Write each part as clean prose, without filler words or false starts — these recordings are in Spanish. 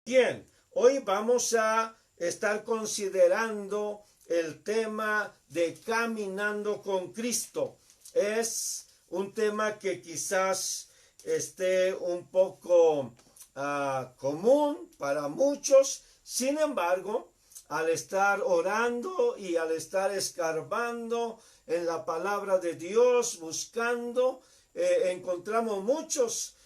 Bien, hoy vamos a estar considerando el tema de caminando con Cristo. Es un tema que quizás esté un poco común para muchos. Sin embargo, al estar orando y al estar escarbando en la palabra de Dios, buscando, encontramos muchos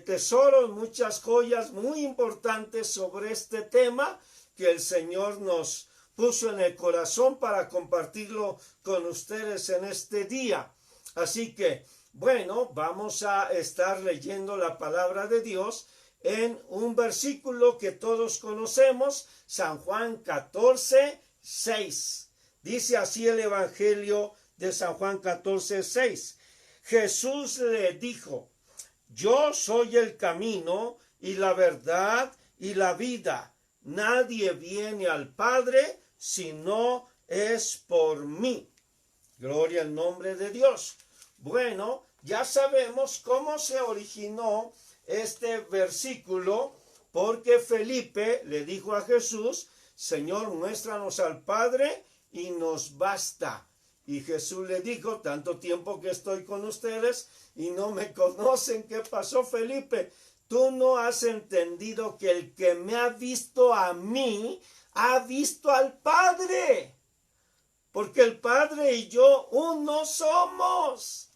tesoros, muchas joyas muy importantes sobre este tema que el Señor nos puso en el corazón para compartirlo con ustedes en este día. Así que, bueno, vamos a estar leyendo la palabra de Dios en un versículo que todos conocemos, San Juan 14:6. Dice así el Evangelio de San Juan 14:6. Jesús le dijo: yo soy el camino y la verdad y la vida. Nadie viene al Padre si no es por mí. Gloria al nombre de Dios. Bueno, ya sabemos cómo se originó este versículo, porque Felipe le dijo a Jesús: Señor, muéstranos al Padre y nos basta. Y Jesús le dijo: tanto tiempo que estoy con ustedes y no me conocen. ¿Qué pasó, Felipe? Tú no has entendido que el que me ha visto a mí, ha visto al Padre. Porque el Padre y yo uno somos.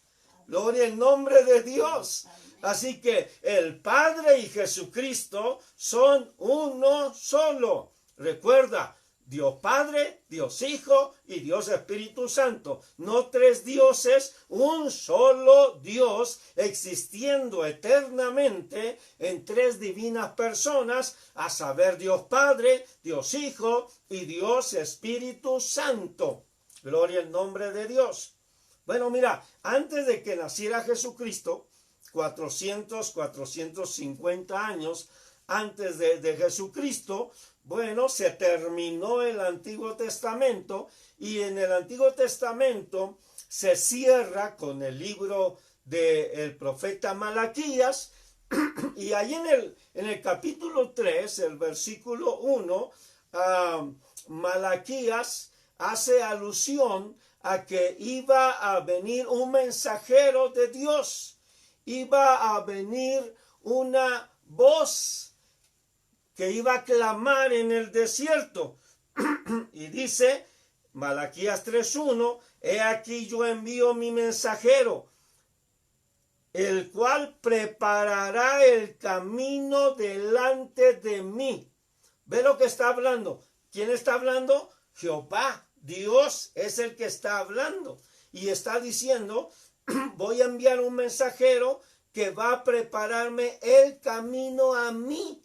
Gloria al nombre de Dios. Así que el Padre y Jesucristo son uno solo. Recuerda, Dios Padre, Dios Hijo y Dios Espíritu Santo. No tres dioses, un solo Dios existiendo eternamente en tres divinas personas, a saber, Dios Padre, Dios Hijo y Dios Espíritu Santo. Gloria al nombre de Dios. Bueno, mira, antes de que naciera Jesucristo, 450 años antes de Jesucristo, bueno, se terminó el Antiguo Testamento, y en el Antiguo Testamento se cierra con el libro del profeta Malaquías, y ahí en el capítulo 3, el versículo 1, Malaquías hace alusión a que iba a venir un mensajero de Dios, iba a venir una voz que iba a clamar en el desierto. Y dice Malaquías 3:1: he aquí yo envío mi mensajero, el cual preparará el camino delante de mí. ¿Ve lo que está hablando? ¿Quién está hablando? Jehová, Dios es el que está hablando. Y está diciendo: voy a enviar un mensajero que va a prepararme el camino a mí,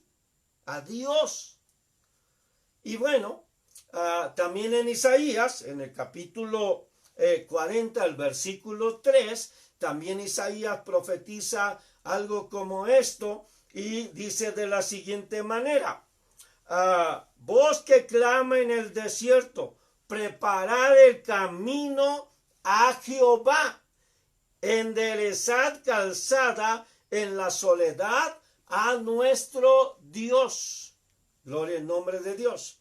a Dios. Y bueno, también en Isaías, en el capítulo 40, el versículo 3, también Isaías profetiza algo como esto, y dice de la siguiente manera: voz que clama en el desierto, preparad el camino a Jehová, enderezad calzada en la soledad a nuestro Dios. Gloria al nombre de Dios.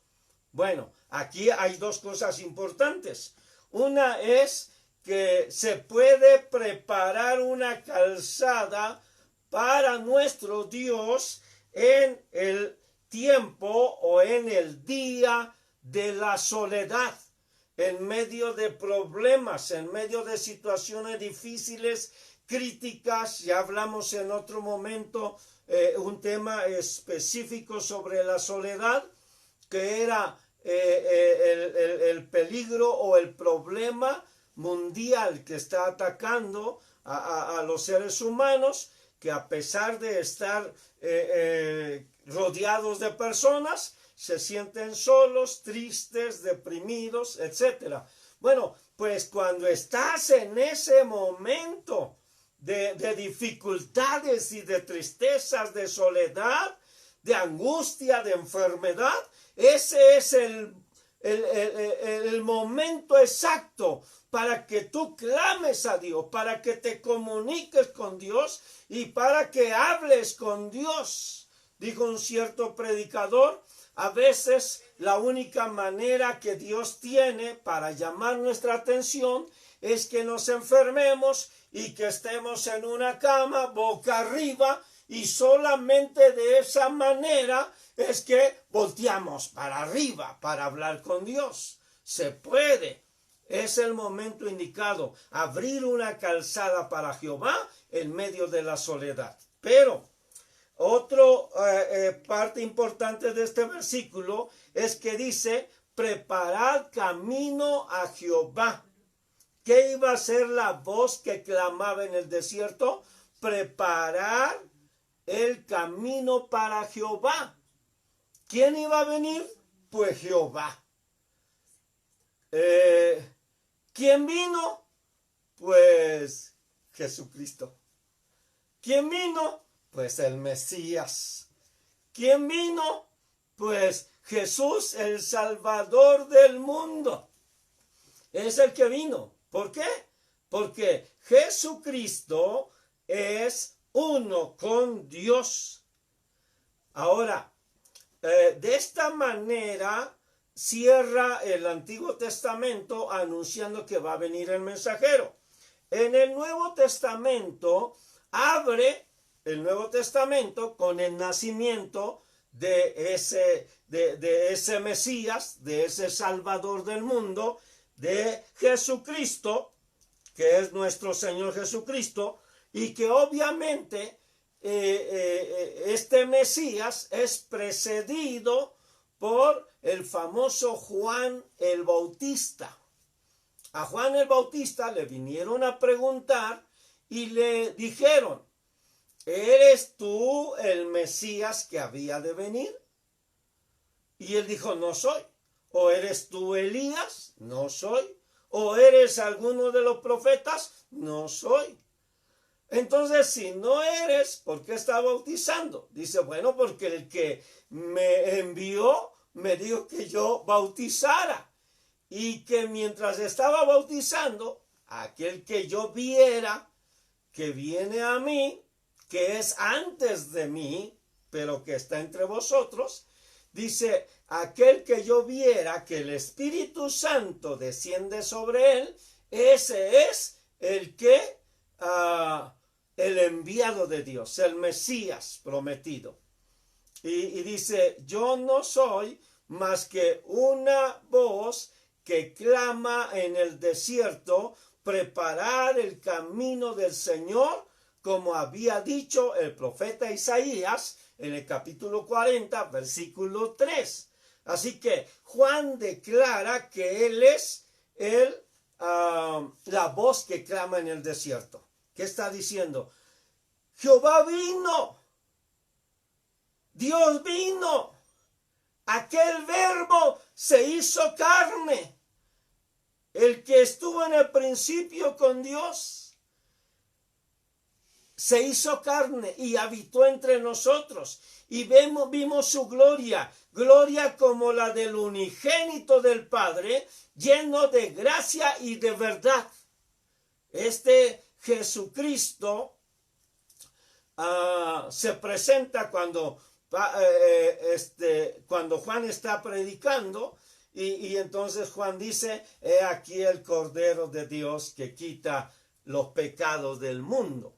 Bueno, aquí hay dos cosas importantes. Una es que se puede preparar una calzada para nuestro Dios en el tiempo o en el día de la soledad, en medio de problemas, en medio de situaciones difíciles, críticas. Ya hablamos en otro momento un tema específico sobre la soledad, que era el peligro o el problema mundial que está atacando a los seres humanos, que a pesar de estar rodeados de personas, se sienten solos, tristes, deprimidos, etc. Bueno, pues cuando estás en ese momento de dificultades y de tristezas, de soledad, de angustia, de enfermedad, ese es el momento exacto para que tú clames a Dios, para que te comuniques con Dios y para que hables con Dios. Dijo un cierto predicador, a veces la única manera que Dios tiene para llamar nuestra atención es que nos enfermemos y que estemos en una cama boca arriba, y solamente de esa manera es que volteamos para arriba para hablar con Dios. Se puede. Es el momento indicado, abrir una calzada para Jehová en medio de la soledad. Pero otra parte importante de este versículo es que dice, preparad camino a Jehová. ¿Qué iba a ser la voz que clamaba en el desierto? Preparar el camino para Jehová. ¿Quién iba a venir? Pues Jehová. ¿Quién vino? Pues Jesucristo. ¿Quién vino? Pues el Mesías. ¿Quién vino? Pues Jesús, el Salvador del mundo. Es el que vino. ¿Por qué? Porque Jesucristo es uno con Dios. Ahora, de esta manera cierra el Antiguo Testamento anunciando que va a venir el mensajero. En el Nuevo Testamento abre el Nuevo Testamento con el nacimiento de ese Mesías, de ese Salvador del mundo, de Jesucristo, que es nuestro Señor Jesucristo, y que obviamente este Mesías es precedido por el famoso Juan el Bautista. A Juan el Bautista le vinieron a preguntar y le dijeron, ¿eres tú el Mesías que había de venir? Y él dijo, no soy. ¿O eres tú Elías? No soy. ¿O eres alguno de los profetas? No soy. Entonces, si no eres, ¿por qué está bautizando? Dice, bueno, porque el que me envió me dijo que yo bautizara. Y que mientras estaba bautizando, aquel que yo viera que viene a mí, que es antes de mí, pero que está entre vosotros, dice, aquel que yo viera que el Espíritu Santo desciende sobre él, ese es el que, el enviado de Dios, el Mesías prometido. Y dice, yo no soy más que una voz que clama en el desierto, preparar el camino del Señor, como había dicho el profeta Isaías en el capítulo 40, versículo 3. Así que Juan declara que él es la voz que clama en el desierto. ¿Qué está diciendo? Jehová vino. Dios vino. Aquel verbo se hizo carne. El que estuvo en el principio con Dios se hizo carne y habitó entre nosotros. Y vimos su gloria, gloria como la del unigénito del Padre, lleno de gracia y de verdad. Este Jesucristo se presenta cuando Juan está predicando, y entonces Juan dice, he aquí el Cordero de Dios que quita los pecados del mundo.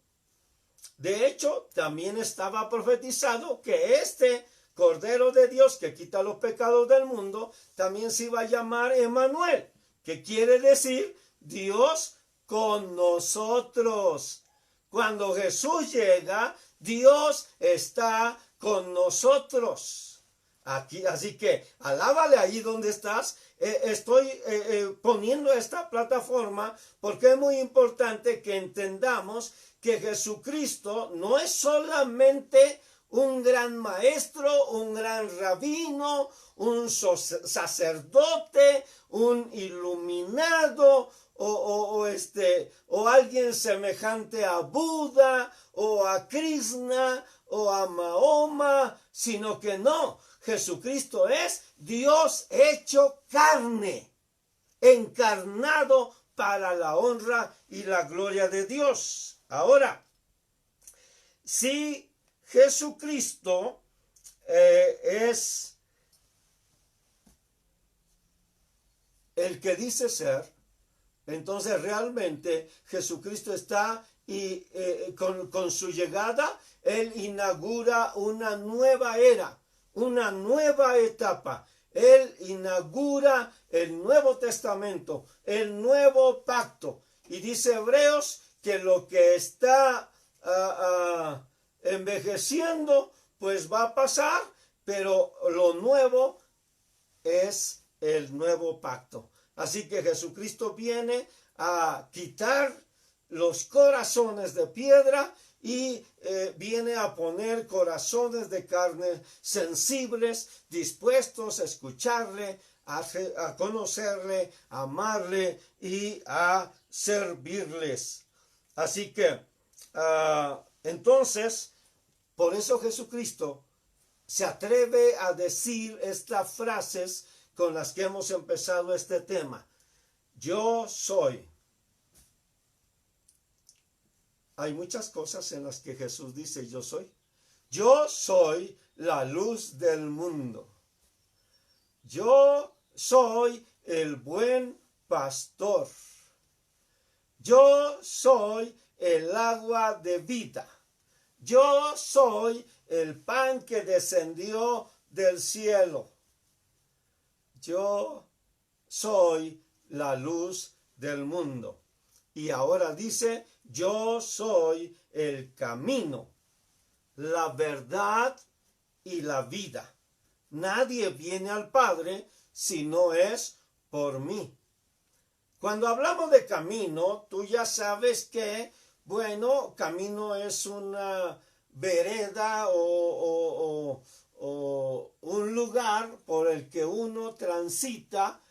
De hecho, también estaba profetizado que este Cordero de Dios que quita los pecados del mundo también se iba a llamar Emmanuel, que quiere decir Dios con nosotros. Cuando Jesús llega, Dios está con nosotros. Aquí, así que alábale ahí donde estás. Estoy poniendo esta plataforma porque es muy importante que entendamos que Jesucristo no es solamente un gran maestro, un gran rabino, un sacerdote, un iluminado, o alguien semejante a Buda, o a Krishna, o a Mahoma, sino que no, Jesucristo es Dios hecho carne, encarnado para la honra y la gloria de Dios. Ahora, si Jesucristo es el que dice ser, entonces realmente Jesucristo está y con su llegada, Él inaugura una nueva era, una nueva etapa. Él inaugura el Nuevo Testamento, el nuevo pacto. Y dice Hebreos que lo que está envejeciendo, pues va a pasar, pero lo nuevo es el nuevo pacto. Así que Jesucristo viene a quitar los corazones de piedra y viene a poner corazones de carne sensibles, dispuestos a escucharle, a conocerle, a amarle y a servirles. Así que entonces, por eso Jesucristo se atreve a decir estas frases con las que hemos empezado este tema. Yo soy. Hay muchas cosas en las que Jesús dice yo soy. Yo soy la luz del mundo. Yo soy el buen pastor. Yo soy el agua de vida. Yo soy el pan que descendió del cielo. Yo soy la luz del mundo. Y ahora dice, yo soy el camino, la verdad y la vida. Nadie viene al Padre si no es por mí. Cuando hablamos de camino, tú ya sabes que, bueno, camino es una vereda o un lugar por el que uno transita.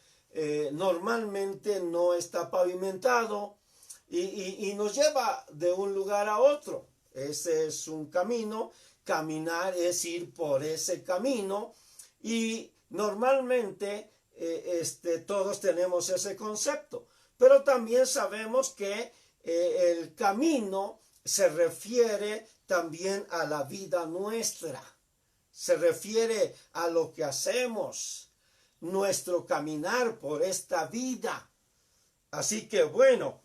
Normalmente no está pavimentado y nos lleva de un lugar a otro. Ese es un camino. Caminar es ir por ese camino y normalmente todos tenemos ese concepto, pero también sabemos que el camino se refiere también a la vida nuestra, se refiere a lo que hacemos, nuestro caminar por esta vida. Así que bueno,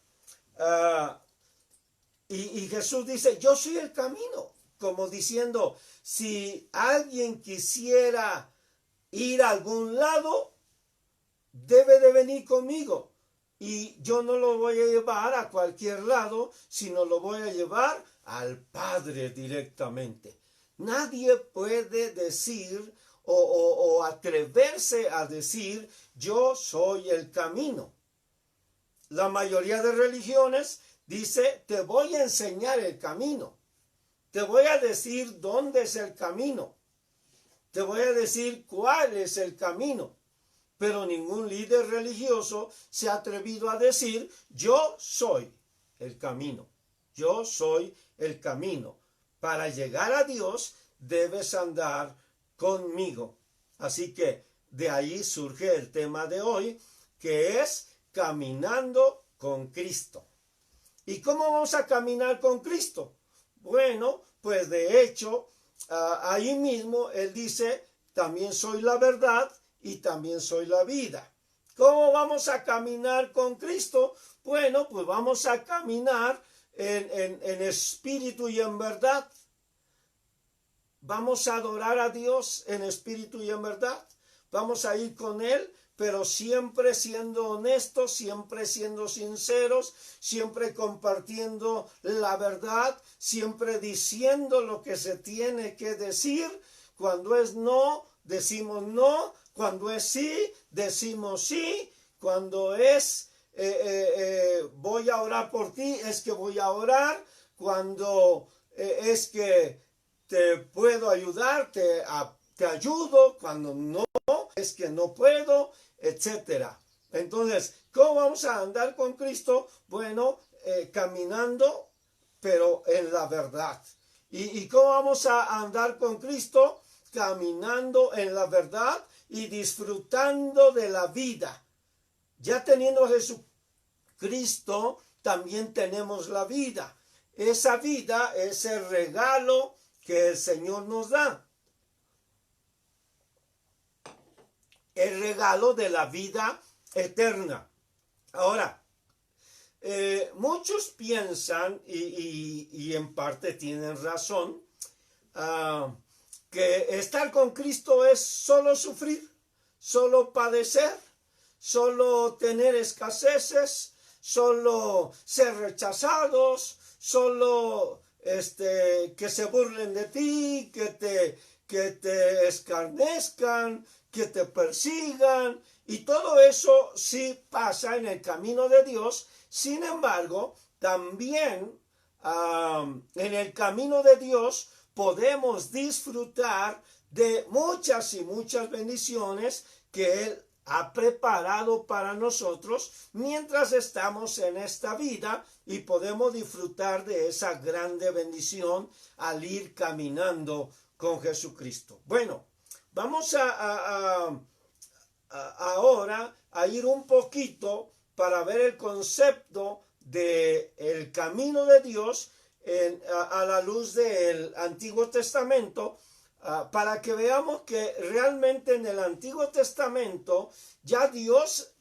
y Jesús dice, yo soy el camino, como diciendo, si alguien quisiera ir a algún lado, debe de venir conmigo. Y yo no lo voy a llevar a cualquier lado, sino lo voy a llevar al Padre directamente. Nadie puede decir o atreverse a decir, yo soy el camino. La mayoría de religiones dice, te voy a enseñar el camino. Te voy a decir dónde es el camino. Te voy a decir cuál es el camino. Pero ningún líder religioso se ha atrevido a decir, yo soy el camino. Yo soy el camino. Para llegar a Dios debes andar conmigo. Así que de ahí surge el tema de hoy, que es caminando con Cristo. ¿Y cómo vamos a caminar con Cristo? Bueno, pues de hecho, ahí mismo Él dice, también soy la verdad y también soy la vida. ¿Cómo vamos a caminar con Cristo? Bueno, pues vamos a caminar en espíritu y en verdad. Vamos a adorar a Dios en espíritu y en verdad. Vamos a ir con Él, pero siempre siendo honestos, siempre siendo sinceros, siempre compartiendo la verdad, siempre diciendo lo que se tiene que decir. Cuando es no, decimos no. Cuando es sí, decimos sí. Cuando es voy a orar por ti, es que voy a orar. Cuando es que te puedo ayudar, te ayudo. Cuando no, es que no puedo, etcétera. Entonces, ¿cómo vamos a andar con Cristo? Bueno, caminando, pero en la verdad. ¿Y cómo vamos a andar con Cristo? Caminando en la verdad y disfrutando de la vida. Ya teniendo a Jesucristo, también tenemos la vida. Esa vida es el regalo que el Señor nos da. el regalo de la vida eterna. Ahora, muchos piensan, y en parte tienen razón, que estar con Cristo es solo sufrir, solo padecer, solo tener escaseces, solo ser rechazados, solo que se burlen de ti, que te escarnezcan, que te persigan, y todo eso sí pasa en el camino de Dios. Sin embargo, también en el camino de Dios podemos disfrutar de muchas y muchas bendiciones que Él ha preparado para nosotros mientras estamos en esta vida, y podemos disfrutar de esa grande bendición al ir caminando con Jesucristo. Bueno, vamos ahora a ir un poquito para ver el concepto de el camino de Dios a la luz del Antiguo Testamento, para que veamos que realmente en el Antiguo Testamento ya Dios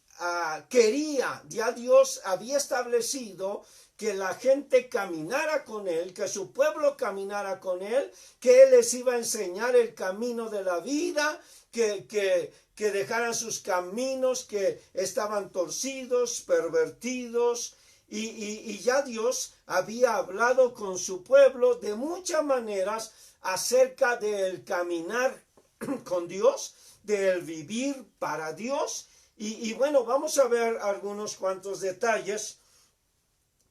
ya Dios había establecido que la gente caminara con Él, que su pueblo caminara con Él, que Él les iba a enseñar el camino de la vida, que dejaran sus caminos que estaban torcidos, pervertidos, y ya Dios había hablado con su pueblo de muchas maneras acerca del caminar con Dios, del vivir para Dios. Y bueno, vamos a ver algunos cuantos detalles.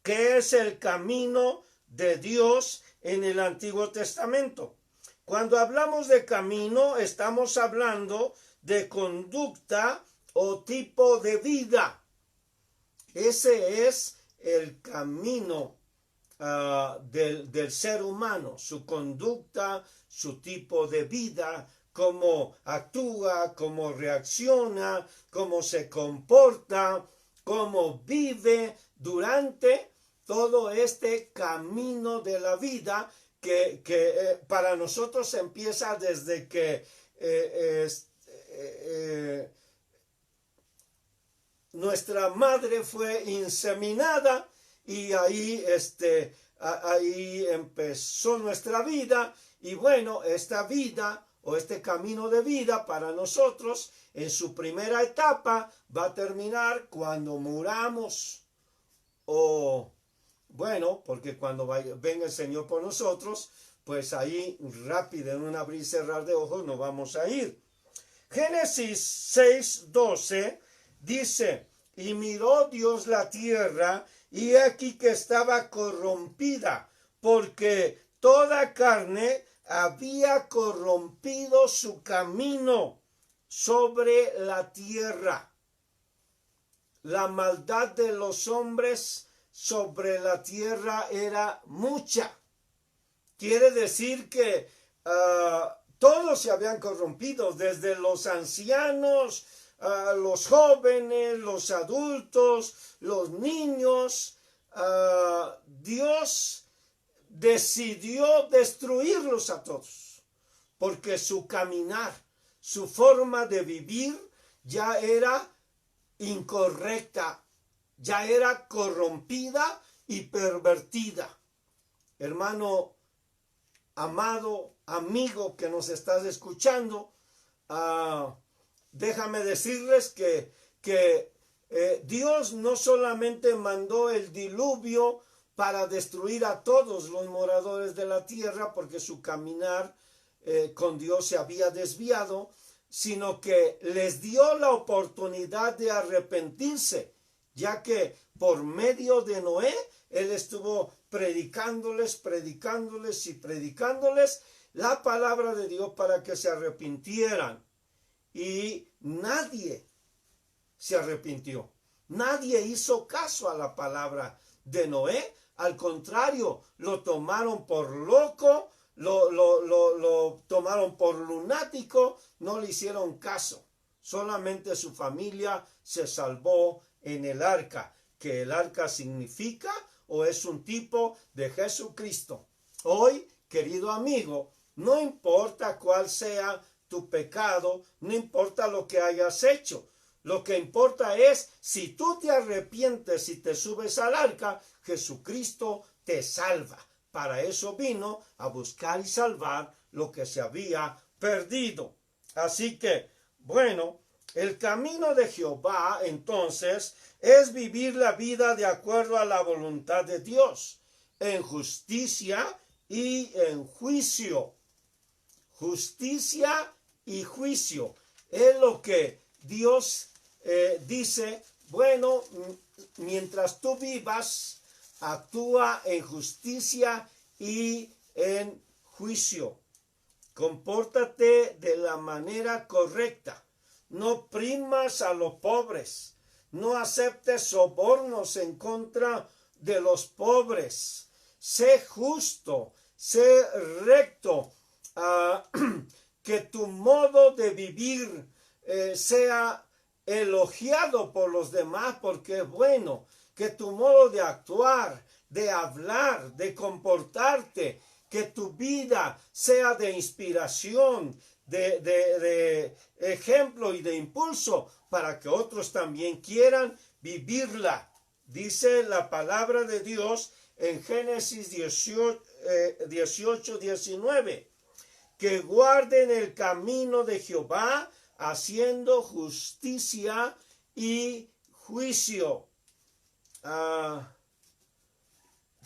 ¿Qué es el camino de Dios en el Antiguo Testamento? Cuando hablamos de camino, estamos hablando de conducta o tipo de vida. Ese es el camino del ser humano, su conducta, su tipo de vida, cómo actúa, cómo reacciona, cómo se comporta, cómo vive durante todo este camino de la vida que para nosotros empieza desde que nuestra madre fue inseminada, y ahí empezó nuestra vida. Y bueno, esta vida o este camino de vida para nosotros en su primera etapa va a terminar cuando muramos, o bueno, porque cuando venga el Señor por nosotros, pues ahí rápido, en un abrir y cerrar de ojos, nos vamos a ir. Génesis 6:12 dice: y miró Dios la tierra, y aquí que estaba corrompida, porque toda carne había corrompido su camino sobre la tierra. La maldad de los hombres sobre la tierra era mucha. Quiere decir que todos se habían corrompido, desde los ancianos, los jóvenes, los adultos, los niños. Dios decidió destruirlos a todos, porque su caminar, su forma de vivir ya era incorrecta, ya era corrompida y pervertida. Hermano amado, amigo que nos estás escuchando, déjame decirles que Dios no solamente mandó el diluvio para destruir a todos los moradores de la tierra, porque su caminar con Dios se había desviado, sino que les dio la oportunidad de arrepentirse, ya que por medio de Noé, Él estuvo predicándoles la palabra de Dios para que se arrepintieran. Y nadie se arrepintió. Nadie hizo caso a la palabra de Noé. Al contrario, lo tomaron por loco, lo tomaron por lunático, no le hicieron caso. Solamente su familia se salvó en el arca, que el arca significa o es un tipo de Jesucristo. Hoy, querido amigo, no importa cuál sea tu pecado, no importa lo que hayas hecho. Lo que importa es si tú te arrepientes y te subes al arca, Jesucristo te salva. Para eso vino a buscar y salvar lo que se había perdido. Así que, bueno, el camino de Jehová, entonces, es vivir la vida de acuerdo a la voluntad de Dios, en justicia y en juicio. Justicia y juicio. Es lo que Dios dice, bueno, mientras tú vivas, actúa en justicia y en juicio. Compórtate de la manera correcta. No oprimas a los pobres. No aceptes sobornos en contra de los pobres. Sé justo, sé recto. Que tu modo de vivir sea elogiado por los demás porque es bueno. Que tu modo de actuar, de hablar, de comportarte, que tu vida sea de inspiración, de ejemplo y de impulso para que otros también quieran vivirla. Dice la palabra de Dios en Génesis 18:19, que guarden el camino de Jehová haciendo justicia y juicio.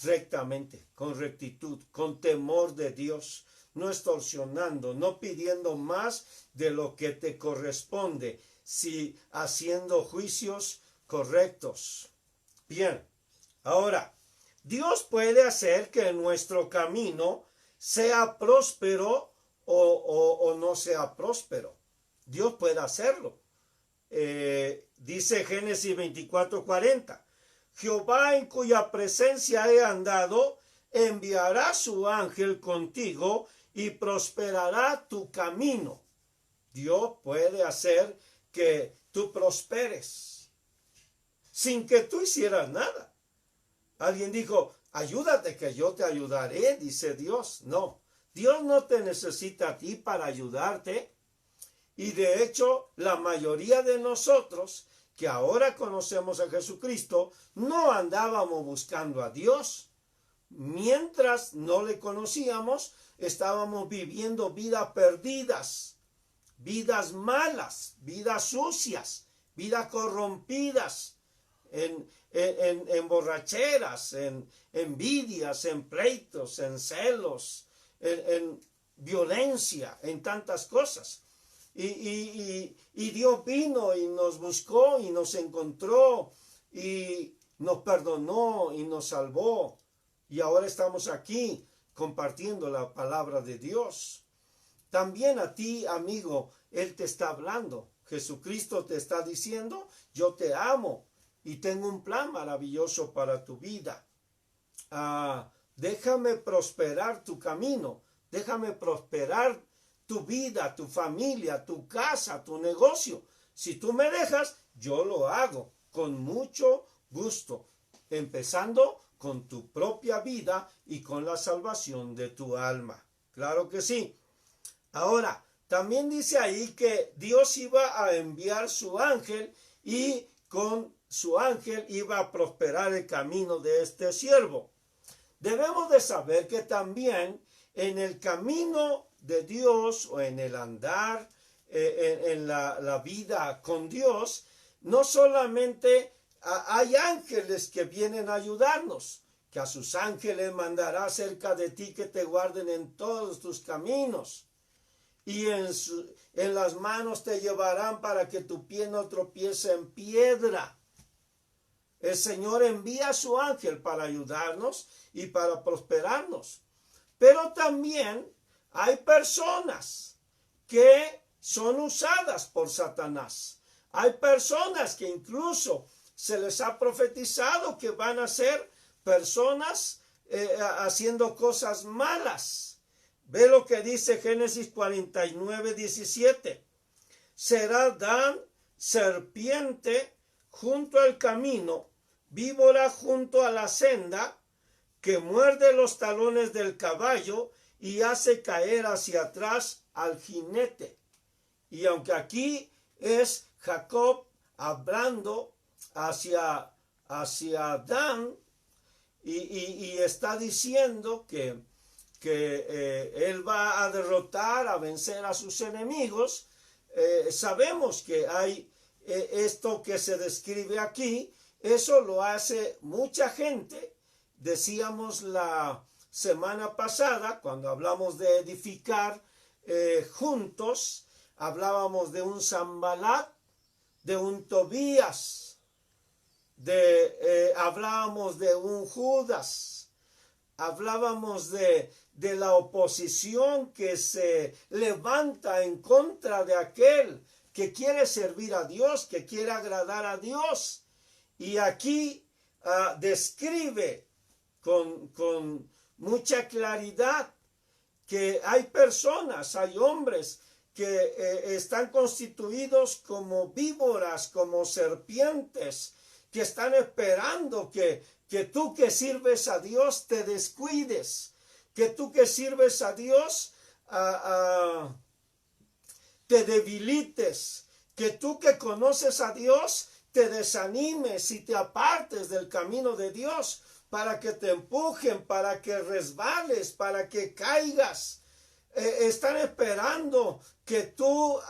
Rectamente, con rectitud, con temor de Dios, no extorsionando, no pidiendo más de lo que te corresponde, si haciendo juicios correctos. Bien, ahora, Dios puede hacer que nuestro camino sea próspero o no sea próspero. Dios puede hacerlo. Dice Génesis 24:40. Jehová, en cuya presencia he andado, enviará su ángel contigo y prosperará tu camino. Dios puede hacer que tú prosperes sin que tú hicieras nada. Alguien dijo, ayúdate que yo te ayudaré, dice Dios. No, Dios no te necesita a ti para ayudarte. Y de hecho, la mayoría de nosotros que ahora conocemos a Jesucristo, no andábamos buscando a Dios. Mientras no le conocíamos, estábamos viviendo vidas perdidas, vidas malas, vidas sucias, vidas corrompidas, en borracheras, en envidias, en pleitos, en celos, en violencia, en tantas cosas. Y Dios vino y nos buscó y nos encontró y nos perdonó y nos salvó. Y ahora estamos aquí compartiendo la palabra de Dios. También a ti, amigo, Él te está hablando. Jesucristo te está diciendo, yo te amo y tengo un plan maravilloso para tu vida. Déjame prosperar tu camino. Déjame prosperar tu vida, tu familia, tu casa, tu negocio. Si tú me dejas, yo lo hago con mucho gusto, empezando con tu propia vida y con la salvación de tu alma. Claro que sí. Ahora, también dice ahí que Dios iba a enviar su ángel y con su ángel iba a prosperar el camino de este siervo. Debemos de saber que también en el camino de Dios o en el andar en la vida con Dios, no solamente hay ángeles que vienen a ayudarnos, que a sus ángeles mandará cerca de ti que te guarden en todos tus caminos, y en las manos te llevarán para que tu pie no tropiece en piedra. El Señor envía a su ángel para ayudarnos y para prosperarnos. Pero también hay personas que son usadas por Satanás. Hay personas que incluso se les ha profetizado que van a ser personas haciendo cosas malas. Ve lo que dice Génesis 49:17. Será Dan serpiente junto al camino, víbora junto a la senda, que muerde los talones del caballo y hace caer hacia atrás al jinete. Y aunque aquí es Jacob hablando hacia Adán y está diciendo que él va a derrotar, a vencer a sus enemigos, sabemos que hay esto que se describe aquí. Eso lo hace mucha gente. Decíamos la semana pasada, cuando hablamos de edificar juntos, hablábamos de un Sanbalat, de un Tobías, hablábamos de un Judas, hablábamos de la oposición que se levanta en contra de aquel que quiere servir a Dios, que quiere agradar a Dios. Y aquí describe con mucha claridad que hay personas, hay hombres que están constituidos como víboras, como serpientes, que están esperando que tú que sirves a Dios te descuides, que tú que sirves a Dios te debilites, que tú que conoces a Dios te desanimes y te apartes del camino de Dios, para que te empujen, para que resbales, para que caigas. Están esperando que tú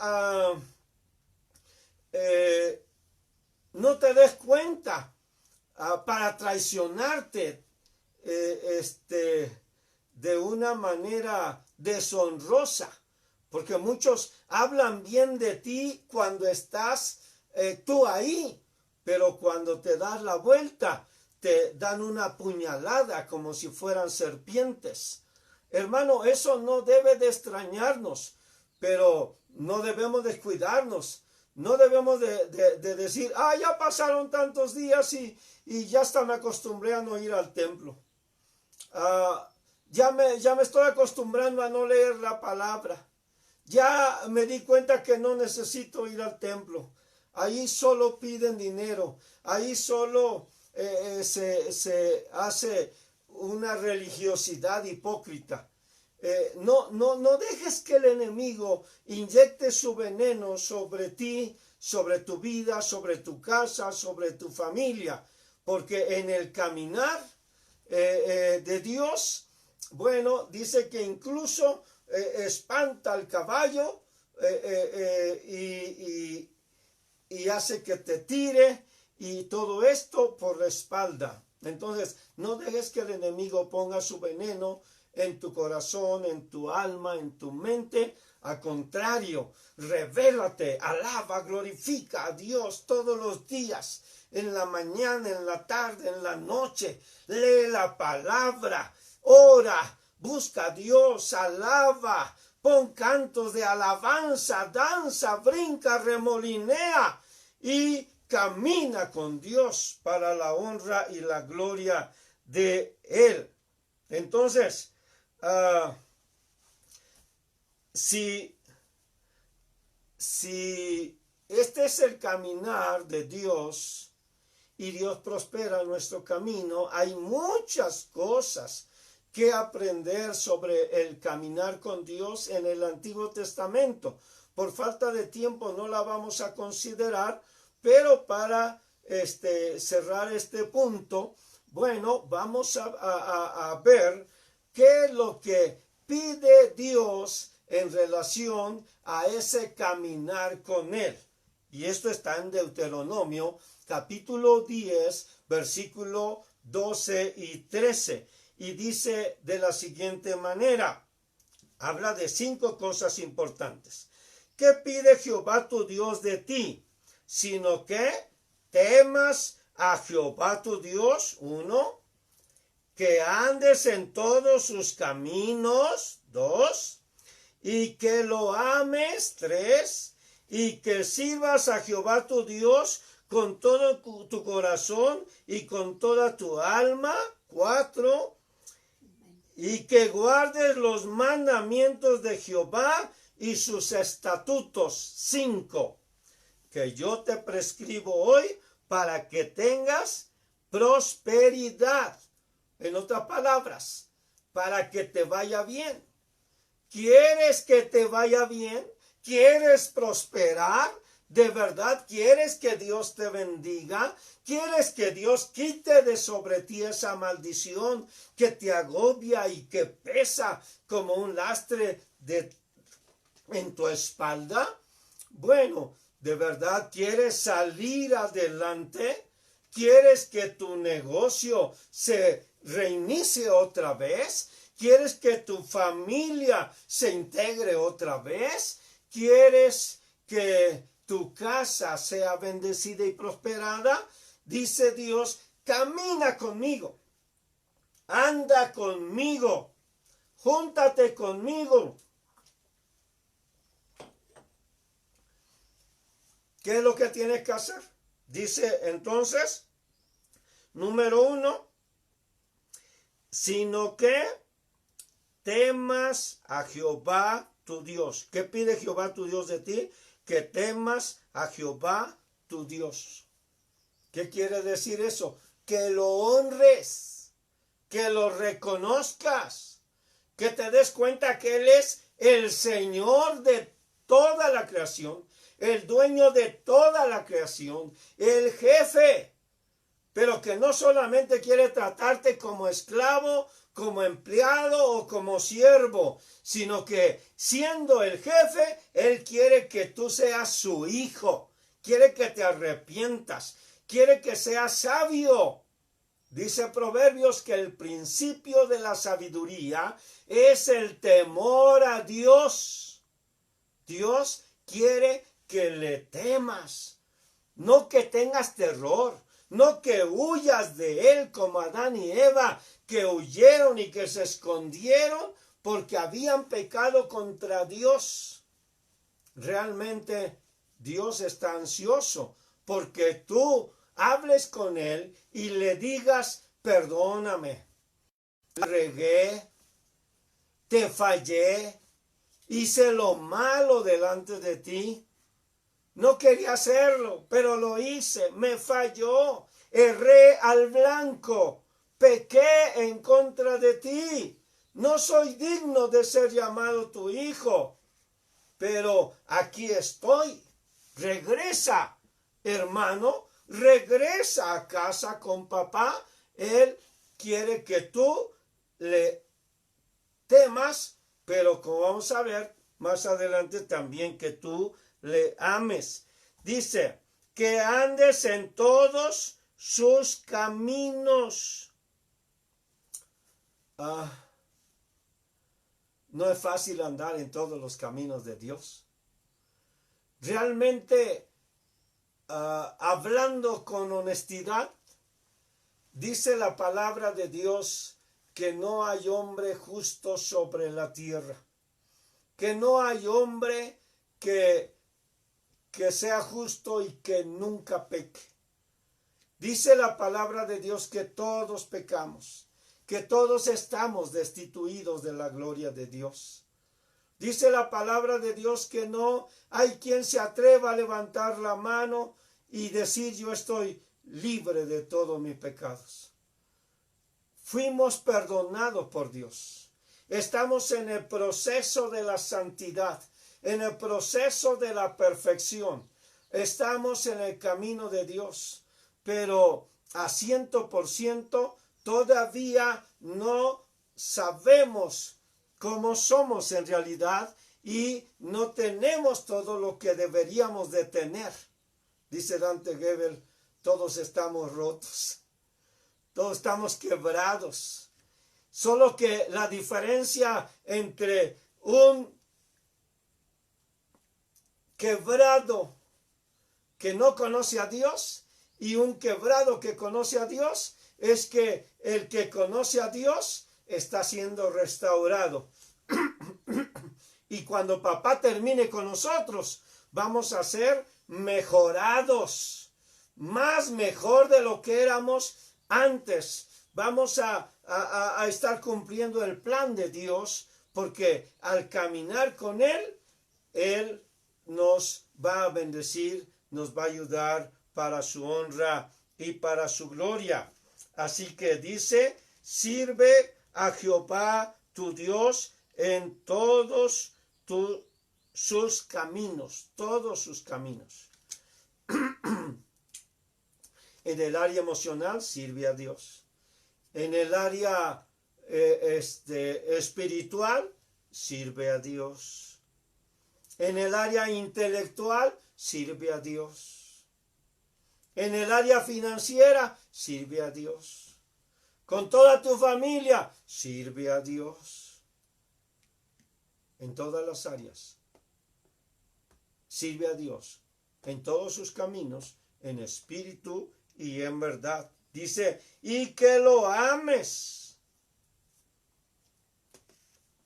no te des cuenta para traicionarte de una manera deshonrosa, porque muchos hablan bien de ti cuando estás tú ahí, pero cuando te das la vuelta te dan una puñalada como si fueran serpientes. Hermano, eso no debe de extrañarnos, pero no debemos descuidarnos. No debemos de decir, ya pasaron tantos días y ya hasta me acostumbré a no ir al templo. Ya me estoy acostumbrando a no leer la palabra. Ya me di cuenta que no necesito ir al templo. Ahí solo piden dinero. Ahí solo se hace una religiosidad hipócrita. No dejes que el enemigo inyecte su veneno sobre ti, sobre tu vida, sobre tu casa, sobre tu familia, porque en el caminar de Dios, bueno, dice que incluso espanta al caballo y hace que te tire, y todo esto por la espalda. Entonces, no dejes que el enemigo ponga su veneno en tu corazón, en tu alma, en tu mente. Al contrario, revélate, alaba, glorifica a Dios todos los días, en la mañana, en la tarde, en la noche. Lee la palabra, ora, busca a Dios, alaba, pon cantos de alabanza, danza, brinca, remolinea y camina con Dios para la honra y la gloria de Él. Entonces, si este es el caminar de Dios y Dios prospera nuestro camino, hay muchas cosas que aprender sobre el caminar con Dios en el Antiguo Testamento. Por falta de tiempo no la vamos a considerar, pero para cerrar este punto, bueno, vamos a ver qué es lo que pide Dios en relación a ese caminar con Él. Y esto está en Deuteronomio, capítulo 10, versículo 12 y 13. Y dice de la siguiente manera, habla de 5 cosas importantes. ¿Qué pide Jehová tu Dios de ti? Sino que temas a Jehová tu Dios, 1, que andes en todos sus caminos, 2, y que lo ames, 3, y que sirvas a Jehová tu Dios con todo tu corazón y con toda tu alma, 4, y que guardes los mandamientos de Jehová y sus estatutos, 5, que yo te prescribo hoy para que tengas prosperidad. En otras palabras, para que te vaya bien. ¿Quieres que te vaya bien? ¿Quieres prosperar? ¿De verdad quieres que Dios te bendiga? ¿Quieres que Dios quite de sobre ti esa maldición que te agobia y que pesa como un lastre en tu espalda? Bueno, ¿de verdad quieres salir adelante? ¿Quieres que tu negocio se reinicie otra vez? ¿Quieres que tu familia se integre otra vez? ¿Quieres que tu casa sea bendecida y prosperada? Dice Dios, camina conmigo, anda conmigo, júntate conmigo. ¿Qué es lo que tienes que hacer? Dice entonces, número 1, sino que temas a Jehová tu Dios. ¿Qué pide Jehová tu Dios de ti? Que temas a Jehová tu Dios. ¿Qué quiere decir eso? Que lo honres, que lo reconozcas, que te des cuenta que Él es el Señor de toda la creación, el dueño de toda la creación, el jefe, pero que no solamente quiere tratarte como esclavo, como empleado o como siervo, sino que siendo el jefe, Él quiere que tú seas su hijo, quiere que te arrepientas, quiere que seas sabio. Dice Proverbios que el principio de la sabiduría es el temor a Dios. Dios quiere que le temas, no que tengas terror, no que huyas de Él como Adán y Eva, que huyeron y que se escondieron porque habían pecado contra Dios. Realmente Dios está ansioso porque tú hables con Él y le digas, perdóname, te regué, te fallé, hice lo malo delante de ti. No quería hacerlo, pero lo hice, me falló, erré al blanco, pequé en contra de ti. No soy digno de ser llamado tu hijo, pero aquí estoy. Regresa, hermano, regresa a casa con papá. Él quiere que tú le temas, pero como vamos a ver más adelante también que tú le ames. Dice que andes en todos sus caminos. No es fácil andar en todos los caminos de Dios. Realmente, hablando con honestidad, dice la palabra de Dios que no hay hombre justo sobre la tierra, que no hay hombre que sea justo y que nunca peque. Dice la palabra de Dios que todos pecamos, que todos estamos destituidos de la gloria de Dios. Dice la palabra de Dios que no hay quien se atreva a levantar la mano y decir yo estoy libre de todos mis pecados. Fuimos perdonados por Dios. Estamos en el proceso de la santidad, en el proceso de la perfección. Estamos en el camino de Dios, pero a 100% todavía no sabemos cómo somos en realidad y no tenemos todo lo que deberíamos de tener. Dice Dante Gebel, todos estamos rotos, todos estamos quebrados. Solo que la diferencia entre un quebrado que no conoce a Dios y un quebrado que conoce a Dios es que el que conoce a Dios está siendo restaurado. Y cuando papá termine con nosotros, vamos a ser mejorados, más mejor de lo que éramos antes. Vamos a estar cumpliendo el plan de Dios, porque al caminar con Él, Él nos va a bendecir, nos va a ayudar para su honra y para su gloria. Así que dice, sirve a Jehová tu Dios en todos sus caminos, todos sus caminos. En el área emocional sirve a Dios. En el área espiritual sirve a Dios. En el área intelectual sirve a Dios. En el área financiera sirve a Dios. Con toda tu familia sirve a Dios. En todas las áreas sirve a Dios. En todos sus caminos, en espíritu y en verdad. Dice, y que lo ames.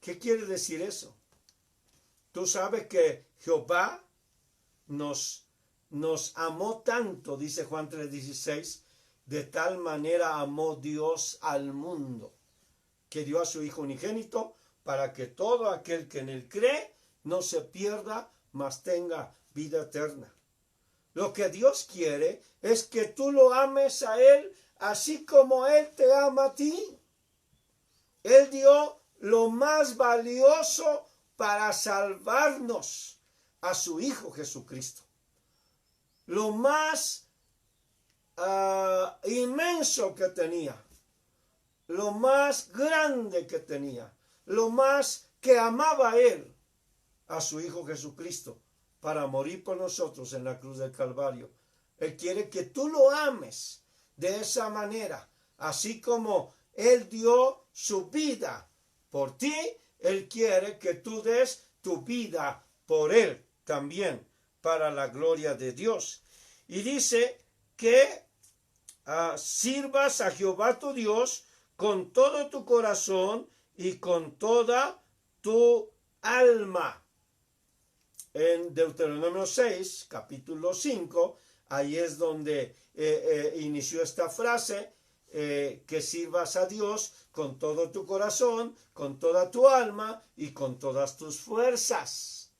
¿Qué quiere decir eso? Tú sabes que Jehová nos amó tanto, dice Juan 3:16, de tal manera amó Dios al mundo, que dio a su Hijo unigénito, para que todo aquel que en él cree no se pierda, mas tenga vida eterna. Lo que Dios quiere es que tú lo ames a Él, así como Él te ama a ti. Él dio lo más valioso para salvarnos, a su Hijo Jesucristo. Lo más inmenso que tenía, lo más grande que tenía, lo más que amaba a Él, a su Hijo Jesucristo, para morir por nosotros en la cruz del Calvario. Él quiere que tú lo ames de esa manera, así como Él dio su vida por ti. Él quiere que tú des tu vida por Él también, para la gloria de Dios. Y dice que sirvas a Jehová tu Dios con todo tu corazón y con toda tu alma. En Deuteronomio 6, capítulo 5, ahí es donde inició esta frase, que sirvas a Dios con todo tu corazón, con toda tu alma y con todas tus fuerzas.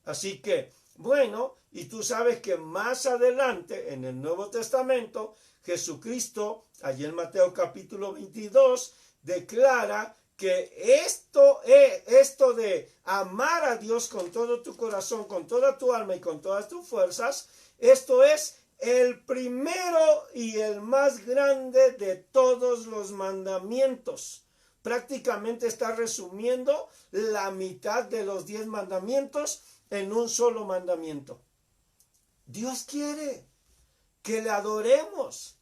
Así que, bueno, y tú sabes que más adelante en el Nuevo Testamento, Jesucristo, allí en Mateo capítulo 22, declara que esto de amar a Dios con todo tu corazón, con toda tu alma y con todas tus fuerzas, esto es el primero y el más grande de todos los mandamientos. Prácticamente está resumiendo la mitad de los 10 mandamientos en un solo mandamiento. Dios quiere que le adoremos,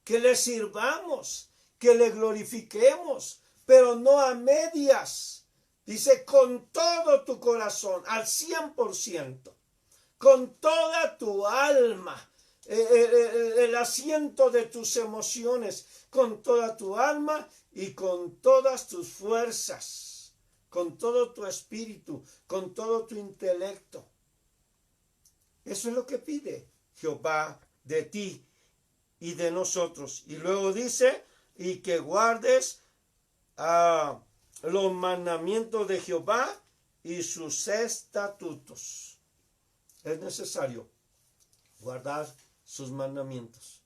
que le sirvamos, que le glorifiquemos, pero no a medias. Dice, con todo tu corazón, al 100%, con toda tu alma, el asiento de tus emociones, con toda tu alma y con todas tus fuerzas, con todo tu espíritu, con todo tu intelecto. Eso es lo que pide Jehová de ti y de nosotros. Y luego dice, y que guardes los mandamientos de Jehová y sus estatutos. Es necesario guardar sus mandamientos.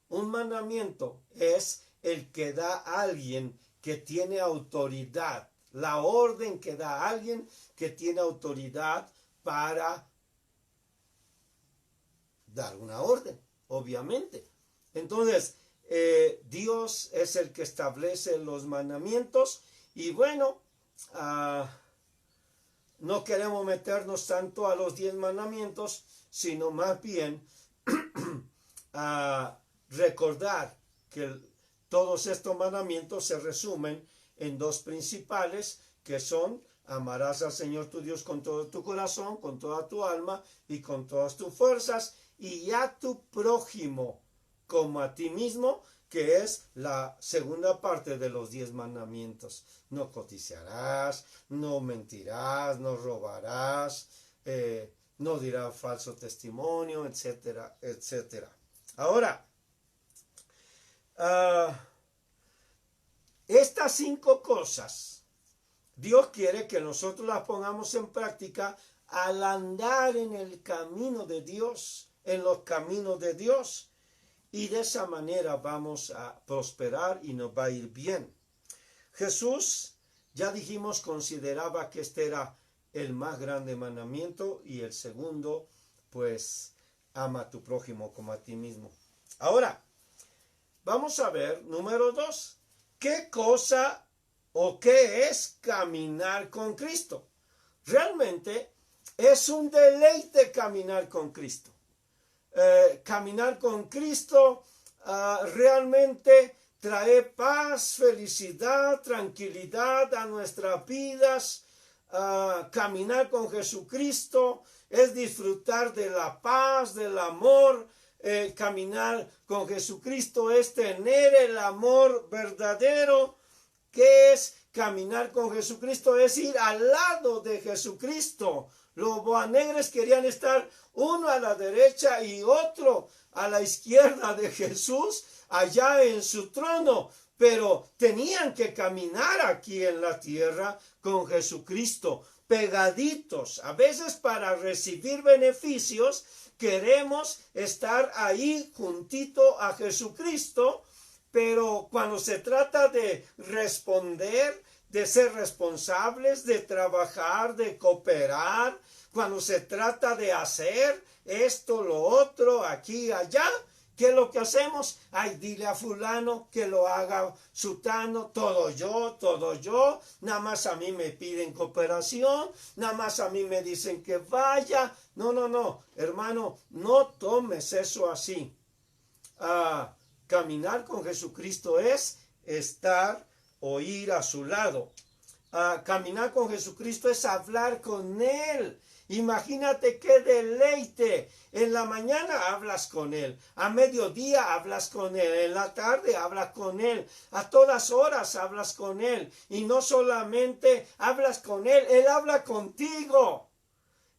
Un mandamiento es el que da a alguien que tiene autoridad, la orden que da a alguien que tiene autoridad para dar una orden, obviamente. Entonces, Dios es el que establece los mandamientos y bueno, no queremos meternos tanto a los 10 mandamientos, sino más bien a recordar que todos estos mandamientos se resumen en dos principales, que son: amarás al Señor tu Dios con todo tu corazón, con toda tu alma y con todas tus fuerzas, y a tu prójimo como a ti mismo, que es la segunda parte de los 10 mandamientos. No codiciarás, no mentirás, no robarás, no dirás falso testimonio, etcétera, etcétera. Ahora, estas 5 cosas, Dios quiere que nosotros las pongamos en práctica al andar en el camino de Dios, en los caminos de Dios. Y de esa manera vamos a prosperar y nos va a ir bien. Jesús, ya dijimos, consideraba que este era el más grande mandamiento, y el segundo, pues, ama a tu prójimo como a ti mismo. Ahora, vamos a ver, número 2, ¿qué cosa o qué es caminar con Cristo? Realmente es un deleite caminar con Cristo. Caminar con Cristo realmente trae paz, felicidad, tranquilidad a nuestras vidas. Caminar con Jesucristo es disfrutar de la paz, del amor. Caminar con Jesucristo es tener el amor verdadero. ¿Qué es caminar con Jesucristo? Es ir al lado de Jesucristo. Los boanerges querían estar uno a la derecha y otro a la izquierda de Jesús, allá en su trono, pero tenían que caminar aquí en la tierra con Jesucristo, pegaditos. A veces para recibir beneficios queremos estar ahí juntito a Jesucristo, pero cuando se trata de responder, de ser responsables, de trabajar, de cooperar, cuando se trata de hacer esto, lo otro, aquí, allá, ¿qué es lo que hacemos? Ay, dile a fulano que lo haga sutano, todo yo, nada más a mí me piden cooperación, nada más a mí me dicen que vaya. No, hermano, no tomes eso así. Caminar con Jesucristo es estar o ir a su lado. Caminar con Jesucristo es hablar con Él. Imagínate qué deleite. En la mañana hablas con Él, a mediodía hablas con Él, en la tarde hablas con Él, a todas horas hablas con Él. Y no solamente hablas con Él, Él habla contigo.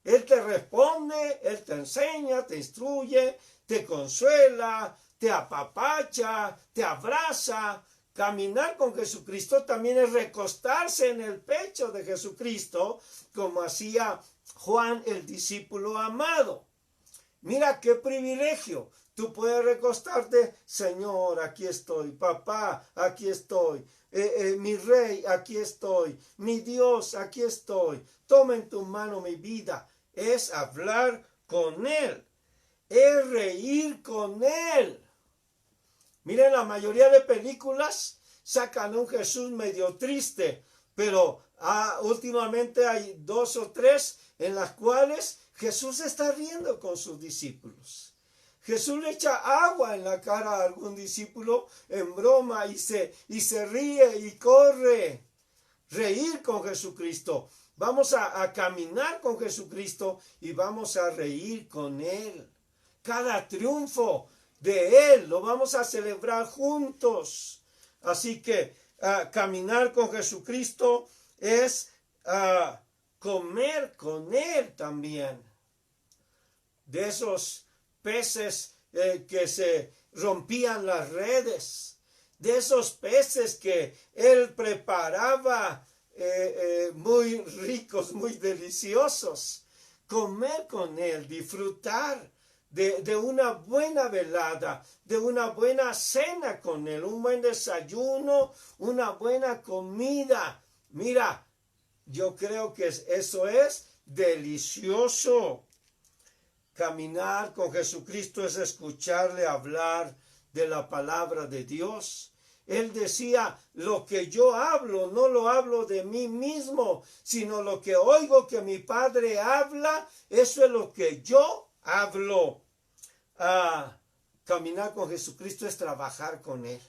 Él te responde, Él te enseña, te instruye, te consuela, te apapacha, te abraza. Caminar con Jesucristo también es recostarse en el pecho de Jesucristo, como hacía Juan, el discípulo amado. Mira qué privilegio. Tú puedes recostarte, Señor, aquí estoy, papá, aquí estoy, mi rey, aquí estoy, mi Dios, aquí estoy. Toma en tu mano mi vida. Es hablar con Él, es reír con Él. Miren, la mayoría de películas sacan un Jesús medio triste, pero últimamente hay 2 o 3 en las cuales Jesús está riendo con sus discípulos. Jesús le echa agua en la cara a algún discípulo en broma y se ríe y corre. Reír con Jesucristo. Vamos a caminar con Jesucristo y vamos a reír con Él. Cada triunfo de Él lo vamos a celebrar juntos. Así que caminar con Jesucristo es comer con Él también. De esos peces que se rompían las redes, de esos peces que Él preparaba muy ricos, muy deliciosos. Comer con Él, disfrutar de una buena velada, de una buena cena con Él, un buen desayuno, una buena comida. Mira, yo creo que eso es delicioso. Caminar con Jesucristo es escucharle hablar de la palabra de Dios. Él decía, lo que yo hablo, no lo hablo de mí mismo, sino lo que oigo que mi Padre habla, eso es lo que yo hablo. Caminar con Jesucristo es trabajar con Él.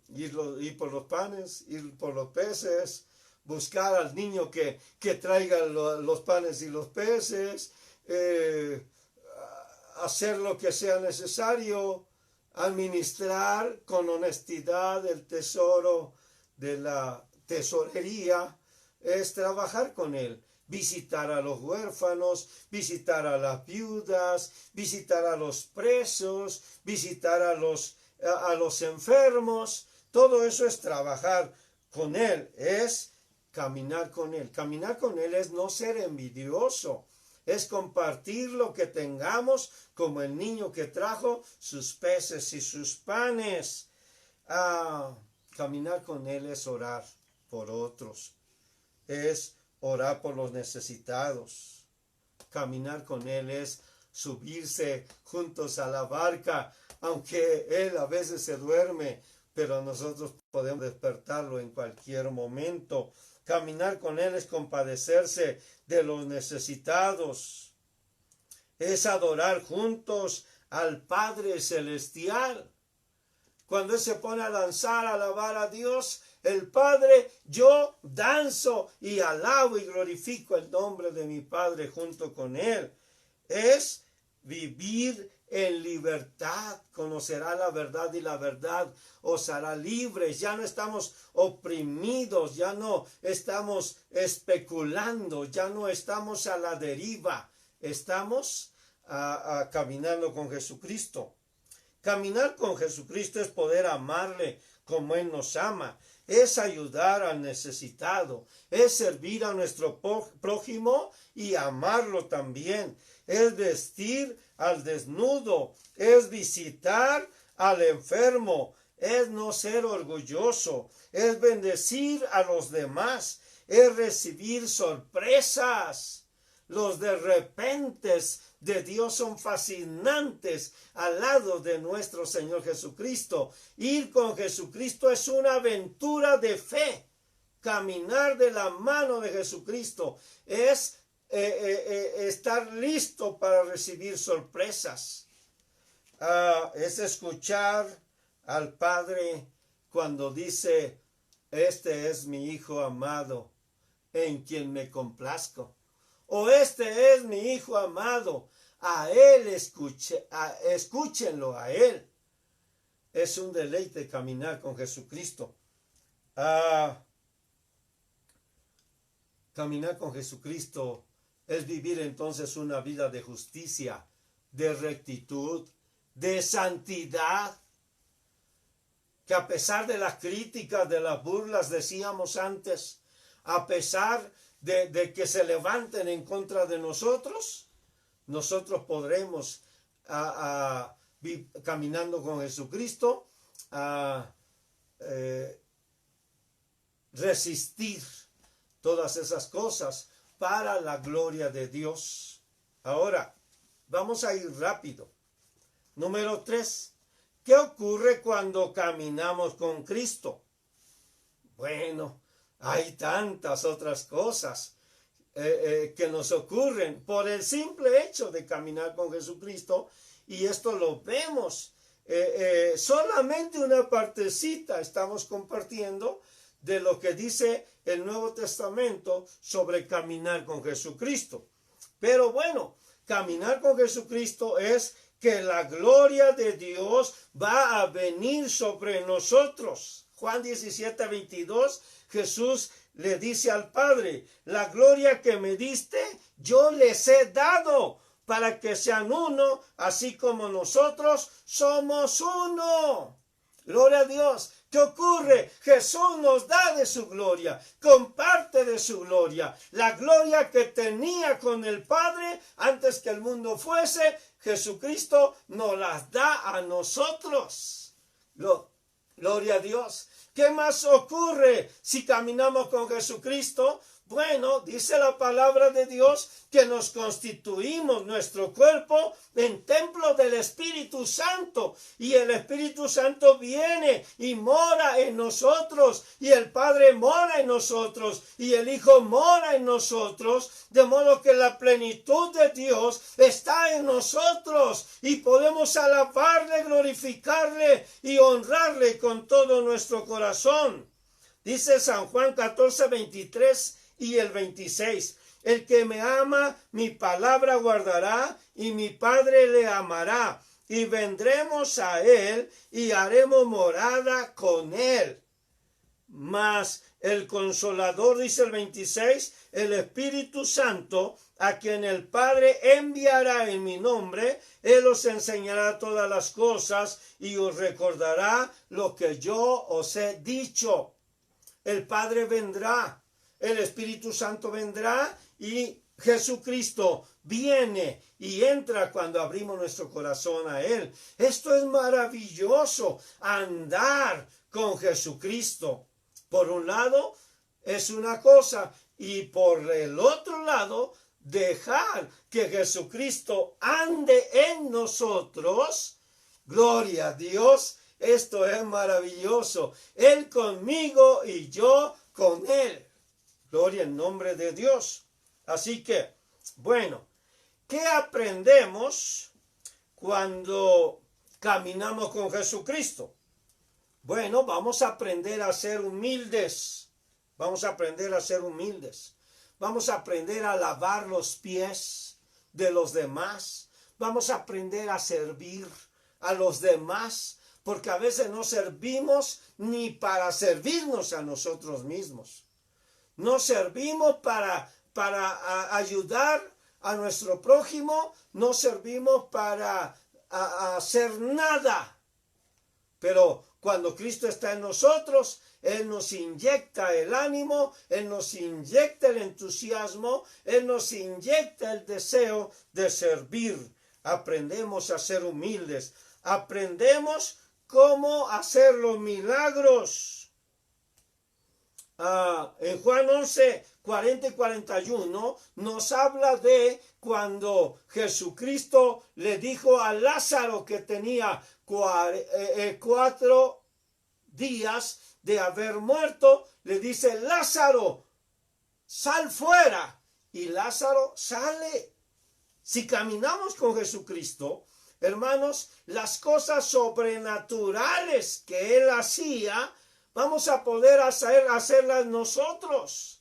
Ir por los panes, ir por los peces, buscar al niño que traiga los panes y los peces, hacer lo que sea necesario, administrar con honestidad el tesoro de la tesorería, es trabajar con Él. Visitar a los huérfanos, visitar a las viudas, visitar a los presos, visitar a los enfermos. Todo eso es trabajar con Él, es caminar con Él. Caminar con Él es no ser envidioso, es compartir lo que tengamos, como el niño que trajo sus peces y sus panes. Caminar con Él es orar por otros. es orar por los necesitados. Caminar con Él es subirse juntos a la barca, aunque Él a veces se duerme, pero nosotros podemos despertarlo en cualquier momento. Caminar con Él es compadecerse de los necesitados. Es adorar juntos al Padre Celestial. Cuando Él se pone a danzar, a alabar a Dios, el Padre, yo danzo y alabo y glorifico el nombre de mi Padre junto con Él. Es vivir en libertad. Conocerá la verdad y la verdad os hará libres. Ya no estamos oprimidos, ya no estamos especulando, ya no estamos a la deriva. Estamos caminando con Jesucristo. Caminar con Jesucristo es poder amarle como Él nos ama. Es ayudar al necesitado. Es servir a nuestro prójimo y amarlo también. Es vestir al desnudo. Es visitar al enfermo. Es no ser orgulloso. Es bendecir a los demás. Es recibir sorpresas. Los de repentes de Dios son fascinantes al lado de nuestro Señor Jesucristo. Ir con Jesucristo es una aventura de fe. Caminar de la mano de Jesucristo es estar listo para recibir sorpresas. Es escuchar al Padre cuando dice, este es mi Hijo amado, en quien me complazco. O este es mi Hijo amado, a Él escúchenlo a Él. Es un deleite caminar con Jesucristo. Caminar con Jesucristo es vivir entonces una vida de justicia, de rectitud, de santidad. Que a pesar de las críticas, de las burlas, decíamos antes, a pesar de que se levanten en contra de nosotros, nosotros podremos, caminando con Jesucristo, resistir todas esas cosas para la gloria de Dios. Ahora, vamos a ir rápido. Número 3. ¿Qué ocurre cuando caminamos con Cristo? Bueno, hay tantas otras cosas que nos ocurren por el simple hecho de caminar con Jesucristo, y esto lo vemos. Solamente una partecita estamos compartiendo de lo que dice el Nuevo Testamento sobre caminar con Jesucristo. Pero bueno, caminar con Jesucristo es que la gloria de Dios va a venir sobre nosotros. Juan 17:22, Jesús le dice al Padre, la gloria que me diste, yo les he dado, para que sean uno, así como nosotros somos uno. Gloria a Dios. ¿Qué ocurre? Jesús nos da de su gloria, comparte de su gloria. La gloria que tenía con el Padre antes que el mundo fuese, Jesucristo nos las da a nosotros. Gloria a Dios. ¿Qué más ocurre si caminamos con Jesucristo? Bueno, dice la palabra de Dios que nos constituimos nuestro cuerpo en templo del Espíritu Santo, y el Espíritu Santo viene y mora en nosotros, y el Padre mora en nosotros, y el Hijo mora en nosotros, de modo que la plenitud de Dios está en nosotros y podemos alabarle, glorificarle y honrarle con todo nuestro corazón. Dice San Juan 14:23 y el 26. El que me ama, mi palabra guardará, y mi Padre le amará, y vendremos a él y haremos morada con él. Mas el Consolador, dice el 26, el Espíritu Santo, a quien el Padre enviará en mi nombre, él os enseñará todas las cosas y os recordará lo que yo os he dicho. El Padre vendrá, el Espíritu Santo vendrá, y Jesucristo viene y entra cuando abrimos nuestro corazón a Él. Esto es maravilloso, andar con Jesucristo. Por un lado, es una cosa, y por el otro lado, dejar que Jesucristo ande en nosotros. Gloria a Dios, esto es maravilloso. Él conmigo y yo con Él. Gloria en nombre de Dios. Así que, bueno, ¿qué aprendemos cuando caminamos con Jesucristo? Bueno, vamos a aprender a ser humildes. Vamos a aprender a ser humildes. Vamos a aprender a lavar los pies de los demás. Vamos a aprender a servir a los demás, porque a veces no servimos ni para servirnos a nosotros mismos. No servimos para ayudar a nuestro prójimo, no servimos para hacer nada. Pero cuando Cristo está en nosotros, Él nos inyecta el ánimo, Él nos inyecta el entusiasmo, Él nos inyecta el deseo de servir. Aprendemos a ser humildes. Aprendemos cómo hacer los milagros. En Juan 11, 40 y 41 nos habla de cuando Jesucristo le dijo a Lázaro, que tenía 4 días de haber muerto, le dice: Lázaro, sal fuera. Y Lázaro sale. Si caminamos con Jesucristo, hermanos, las cosas sobrenaturales que Él hacía, vamos a poder hacerlas nosotros.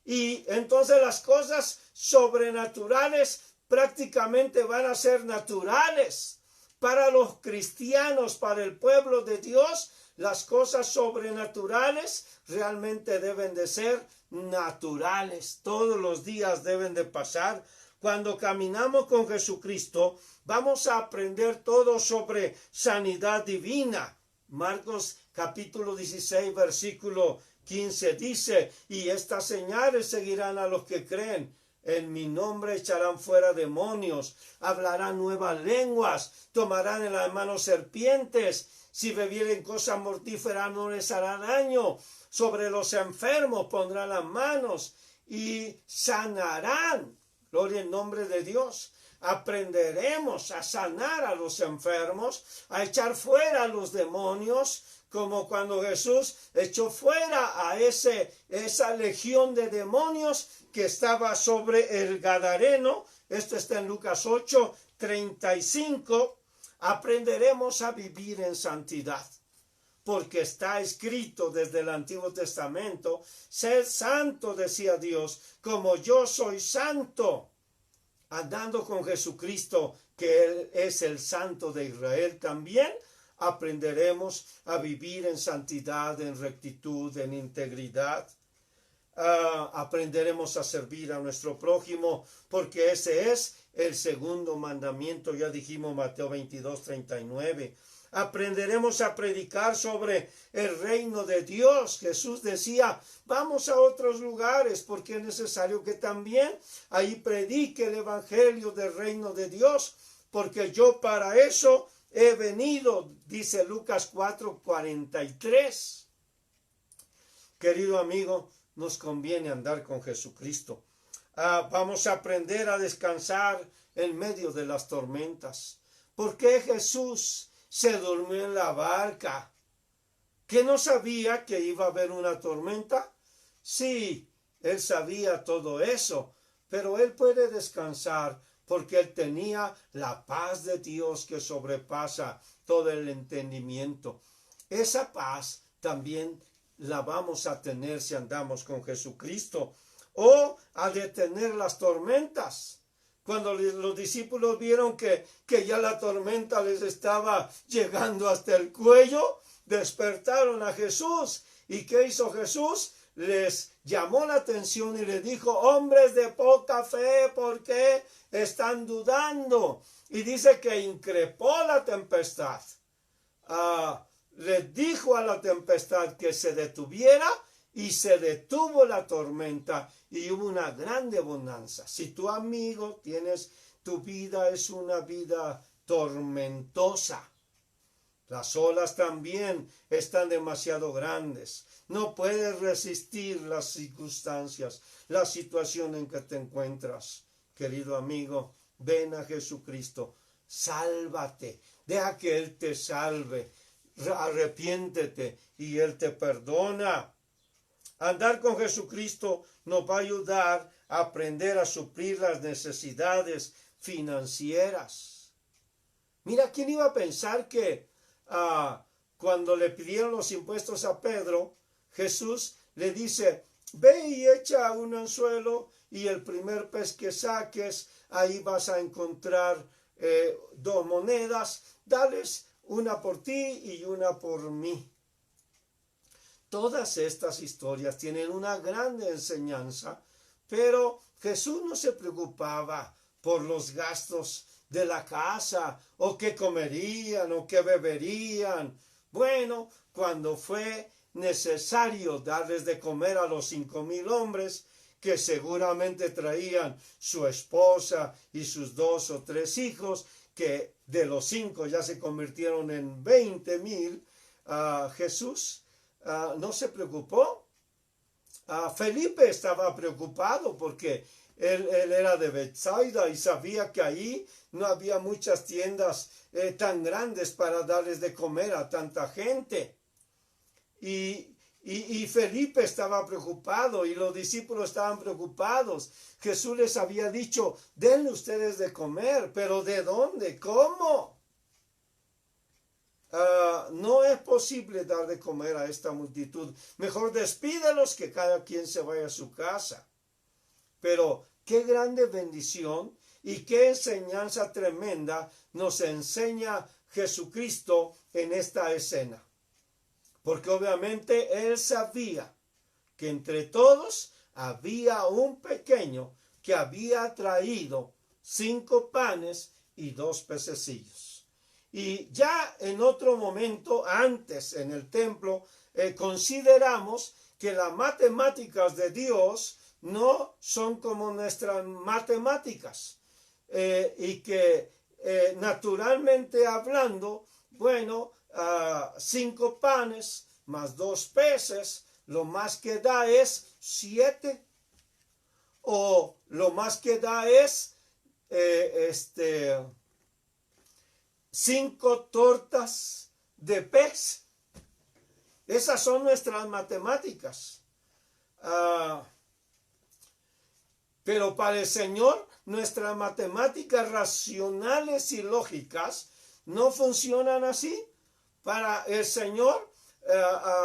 Y entonces las cosas sobrenaturales prácticamente van a ser naturales. Para los cristianos, para el pueblo de Dios, las cosas sobrenaturales realmente deben de ser naturales. Todos los días deben de pasar. Cuando caminamos con Jesucristo, vamos a aprender todo sobre sanidad divina. Marcos capítulo 16, versículo 15 dice: y estas señales seguirán a los que creen. En mi nombre echarán fuera demonios, hablarán nuevas lenguas, tomarán en las manos serpientes, si bebieren cosa mortífera no les hará daño, sobre los enfermos pondrán las manos y sanarán. Gloria en nombre de Dios. Aprenderemos a sanar a los enfermos, a echar fuera a los demonios, como cuando Jesús echó fuera a esa legión de demonios que estaba sobre el Gadareno. Esto está en Lucas 8, 35. Aprenderemos a vivir en santidad, porque está escrito desde el Antiguo Testamento: sed santo, decía Dios, como yo soy santo. Andando con Jesucristo, que Él es el Santo de Israel, también aprenderemos a vivir en santidad, en rectitud, en integridad. Aprenderemos a servir a nuestro prójimo, porque ese es el segundo mandamiento. Ya dijimos Mateo 22, 39. Aprenderemos a predicar sobre el reino de Dios. Jesús decía: vamos a otros lugares, porque es necesario que también ahí predique el evangelio del reino de Dios, porque yo para eso he venido, dice Lucas 4, 43. Querido amigo, nos conviene andar con Jesucristo. Vamos a aprender a descansar en medio de las tormentas. ¿Por qué Jesús se durmió en la barca? ¿Que no sabía que iba a haber una tormenta? Sí, Él sabía todo eso, pero Él puede descansar porque Él tenía la paz de Dios que sobrepasa todo el entendimiento. Esa paz también la vamos a tener si andamos con Jesucristo, o a detener las tormentas. Cuando los discípulos vieron que ya la tormenta les estaba llegando hasta el cuello, despertaron a Jesús. ¿Y qué hizo Jesús? Les llamó la atención y les dijo: hombres de poca fe, ¿por qué están dudando? Y dice que increpó la tempestad. Les dijo a la tempestad que se detuviera, y se detuvo la tormenta y hubo una grande bonanza. Si tu amigo tu vida es una vida tormentosa, las olas también están demasiado grandes, No puedes resistir las circunstancias, la situación en que te encuentras. Querido amigo, ven a Jesucristo, sálvate, deja que Él te salve, arrepiéntete y Él te perdona. Andar con Jesucristo nos va a ayudar a aprender a suplir las necesidades financieras. Mira, ¿quién iba a pensar que cuando le pidieron los impuestos a Pedro, Jesús le dice, ve y echa un anzuelo y el primer pez que saques, ahí vas a encontrar 2 monedas, dales una por ti y una por mí. Todas estas historias tienen una gran enseñanza, pero Jesús no se preocupaba por los gastos de la casa, o qué comerían, o qué beberían. Bueno, cuando fue necesario darles de comer a los 5,000 hombres, que seguramente traían su esposa y sus 2 o 3 hijos, que de los 5 ya se convirtieron en 20,000, Jesús no se preocupó. Felipe estaba preocupado porque él era de Betsaida y sabía que ahí no había muchas tiendas tan grandes para darles de comer a tanta gente. Y Felipe estaba preocupado y los discípulos estaban preocupados. Jesús les había dicho, denle ustedes de comer, pero ¿de dónde? ¿Cómo? No es posible dar de comer a esta multitud. Mejor despídelos, que cada quien se vaya a su casa. Pero qué grande bendición y qué enseñanza tremenda nos enseña Jesucristo en esta escena. Porque obviamente Él sabía que entre todos había un pequeño que había traído 5 panes y 2 pececillos. Y ya en otro momento, antes en el templo, consideramos que las matemáticas de Dios no son como nuestras matemáticas. Y que naturalmente hablando, bueno, 5 panes más 2 peces, lo más que da es 7. O lo más que da es 5 tortas de pez. Esas son nuestras matemáticas. Pero para el Señor, nuestras matemáticas racionales y lógicas no funcionan así. Para el Señor,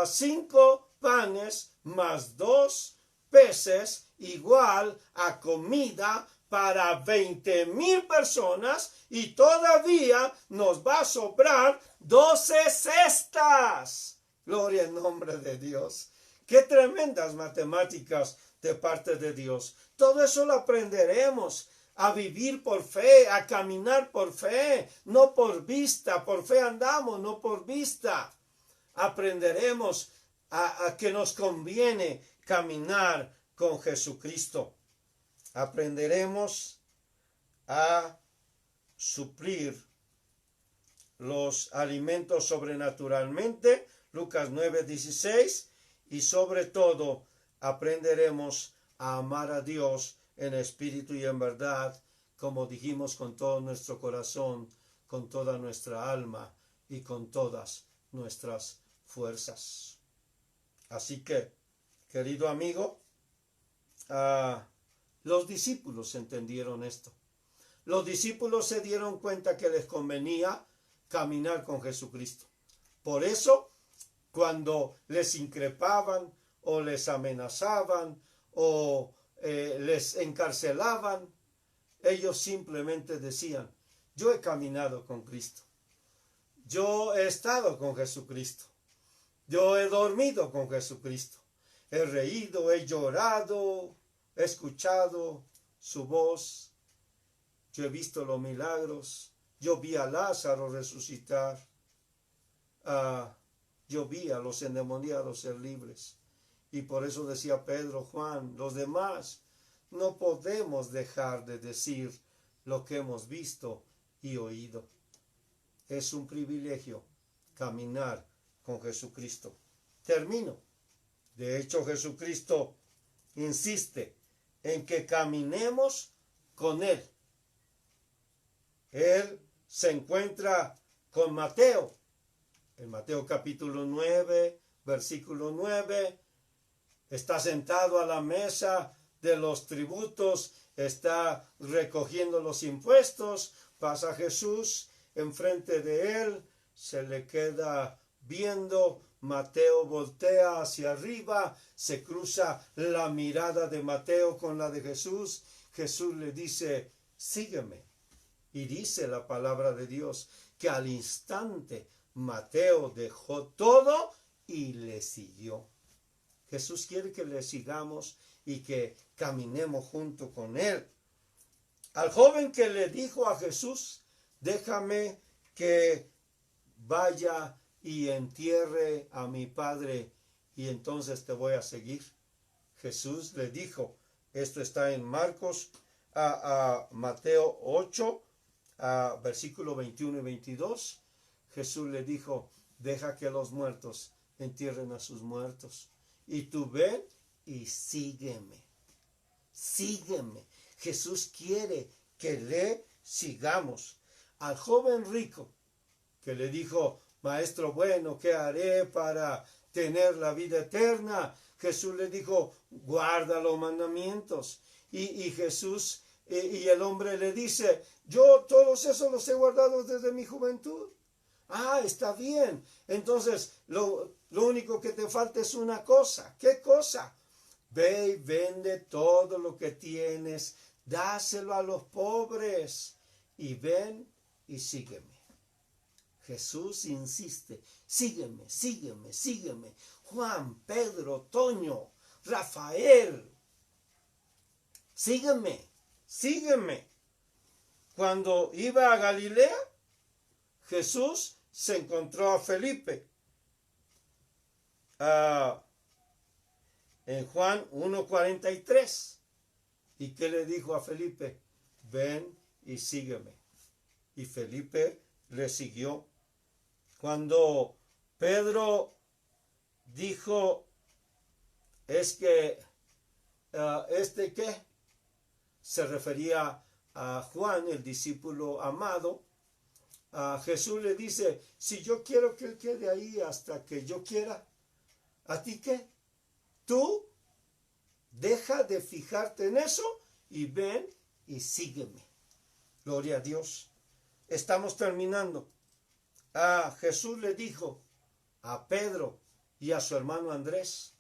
5 panes más 2 peces igual a comida para 20,000 personas, y todavía nos va a sobrar 12 cestas. Gloria al nombre de Dios. Qué tremendas matemáticas de parte de Dios. Todo eso lo aprenderemos. A vivir por fe, a caminar por fe, no por vista. Por fe andamos, no por vista. Aprenderemos a que nos conviene caminar con Jesucristo. Aprenderemos a suplir los alimentos sobrenaturalmente, Lucas 9:16, y sobre todo aprenderemos a amar a Dios en espíritu y en verdad, como dijimos, con todo nuestro corazón, con toda nuestra alma y con todas nuestras fuerzas. Así que, querido amigo, los discípulos entendieron esto. Los discípulos se dieron cuenta que les convenía caminar con Jesucristo. Por eso, cuando les increpaban o les amenazaban o les encarcelaban, ellos simplemente decían, yo he caminado con Cristo, yo he estado con Jesucristo, yo he dormido con Jesucristo, he reído, he llorado, he escuchado su voz, yo he visto los milagros, yo vi a Lázaro resucitar, yo vi a los endemoniados ser libres. Y por eso decía Pedro, Juan, los demás, no podemos dejar de decir lo que hemos visto y oído. Es un privilegio caminar con Jesucristo. Termino De hecho, Jesucristo insiste en que caminemos con Él. Él se encuentra con Mateo. En Mateo capítulo 9, versículo 9, está sentado a la mesa de los tributos, está recogiendo los impuestos, pasa Jesús enfrente de él, se le queda viendo, Mateo voltea hacia arriba, se cruza la mirada de Mateo con la de Jesús, Jesús le dice, sígueme. Y dice la palabra de Dios que al instante Mateo dejó todo y le siguió. Jesús quiere que le sigamos y que caminemos junto con Él. Al joven que le dijo a Jesús, déjame que vaya y entierre a mi padre y entonces te voy a seguir. Jesús le dijo, esto está en Marcos, Mateo 8, versículo 21 y 22. Jesús le dijo, deja que los muertos entierren a sus muertos. Y tú ven y sígueme. Sígueme. Jesús quiere que le sigamos. Al joven rico que le dijo, maestro bueno, ¿qué haré para tener la vida eterna? Jesús le dijo, guarda los mandamientos. Y Jesús y el hombre le dice, yo todos esos los he guardado desde mi juventud. Ah, está bien. Entonces, lo único que te falta es una cosa. ¿Qué cosa? Ve y vende todo lo que tienes, dáselo a los pobres y ven y sígueme. Jesús insiste, sígueme, sígueme, sígueme. Juan, Pedro, Toño, Rafael, sígueme, sígueme. Cuando iba a Galilea, Jesús se encontró a Felipe. En Juan 1:43. ¿Y qué le dijo a Felipe? Ven y sígueme. Y Felipe le siguió. Cuando Pedro dijo, es que, ¿qué? Se refería a Juan, el discípulo amado. Jesús le dice, si yo quiero que él quede ahí hasta que yo quiera, ¿a ti qué? Tú deja de fijarte en eso y ven y sígueme. Gloria a Dios. Estamos terminando. Jesús le dijo a Pedro y a su hermano Andrés,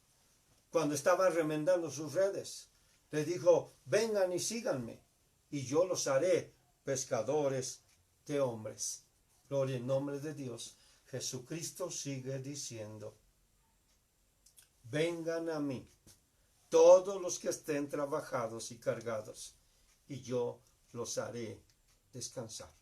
cuando estaban remendando sus redes, le dijo, vengan y síganme, y yo los haré pescadores de hombres. Gloria en nombre de Dios. Jesucristo sigue diciendo, vengan a mí todos los que estén trabajados y cargados, y yo los haré descansar.